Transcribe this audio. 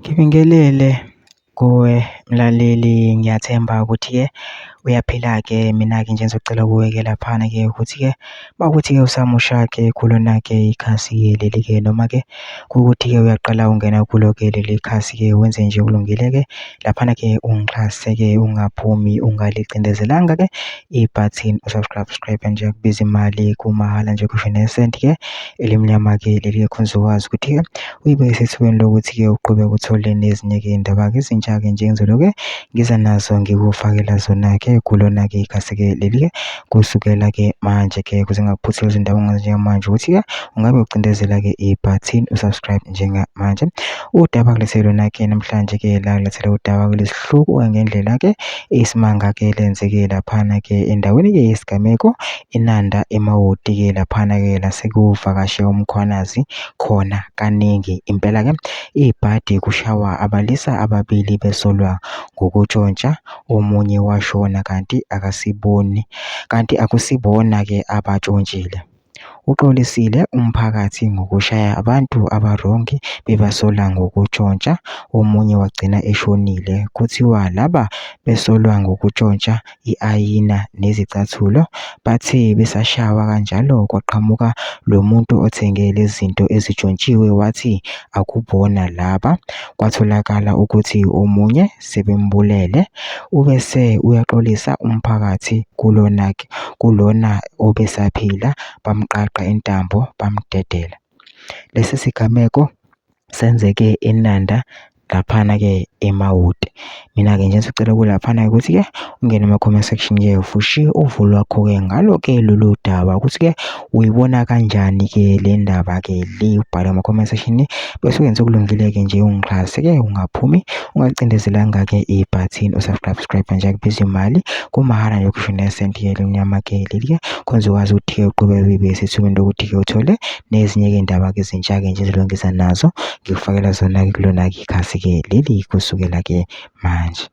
Ngibingelele kuwe mlaleli, ngiyathemba ukuthi-ke uyaphila-ke. Mina-ke nje ngizocela kuwe-ke laphana-ke ukuthi-ke mawukuthi-ke usamusha-ke kulona-ke ikhasi-ke leli-ke, noma-ke kuwukuthi-ke uyaqala ungena kulo-ke leli khasi-ke, wenze nje kulungile-ke laphana-ke ungixhase-ke ungaphumi ungalicindezelanga-ke ibhathini usubscribe nje kubiza imali kumahhala nje kusho nesenti-ke elimnyama-ke leli-ke khona uzokwazi ukuthi-ke uyibeke sethubeni lokuthi-ke uqhubeke uthole nezinye-ke iy'ndaba-ke ezintsha-ke nje engizolo-ke ngiza nazo ngikufakela zona-ke kulona-ke ikhasi-ke leli-ke kusukela-ke manje-ke kuze ngingakuphutheli izindaba njengamanje ukuthi-ke ungabe ucindezela-ke ibhathini usubscribe njengamanje. Udaba kulethele lona-ke namhlanje-ke la kulethele udaba kulesihluku ngendlela-ke isimanga-ke lenzeke laphana-ke endaweni-ke yesigameko iNanda eMawoti-ke laphana-ke lasekuvakashe umkhwanazi khona kaningi. Impela-ke ibhadi kushawa abalisa ababili besolwa ngokutshontsha, omunye washona kanti akusibona-ke abatshontshile. Uxolisile umphakathi ngokushaya abantu abarongi bebasola ngokutshontsha, omunye wagcina eshonile. Kuthiwa laba besolwa ngokutshontsha i-ayina nezicathulo bathe besashawa kanjalo kwaqhamuka lo muntu othenge lezi zinto ezitshontshiwe wathi akubona laba. Kwatholakala ukuthi omunye sebembulele, ubese uyaxolisa umphakathi kulona obesaphila, bamqaqa intambo bamdedela. Lesi sigameko senzeke eNanda laphana-ke eMawoti. Mina-ke nje sicela kulaphana ukuthi-ke ungene ema-comment section-ke ufushe uvo lwakho-ke ngalo-ke lolu daba ukuthi-ke uyibona kanjani-ke le ndaba-ke le, ubhale ama-comment section bese wenze okulungile-ke nje ungixhase-ke ungaphumi ungacindezelanga-ke ibhathini usubscribe nje kubiza imali kumahhala nje kusho nesenti-ke elimnyama-ke leli-ke khona uzokwazi ukuthi-ke uqhubeke uyibeke sethubeni lokuthi-ke uthole nezinye-ke iy'ndaba-ke ezintsha-ke nje ezilungisa nazo ngikufakela zona-ke kulona-ke ikhasi-ke leli kusukela-ke manje.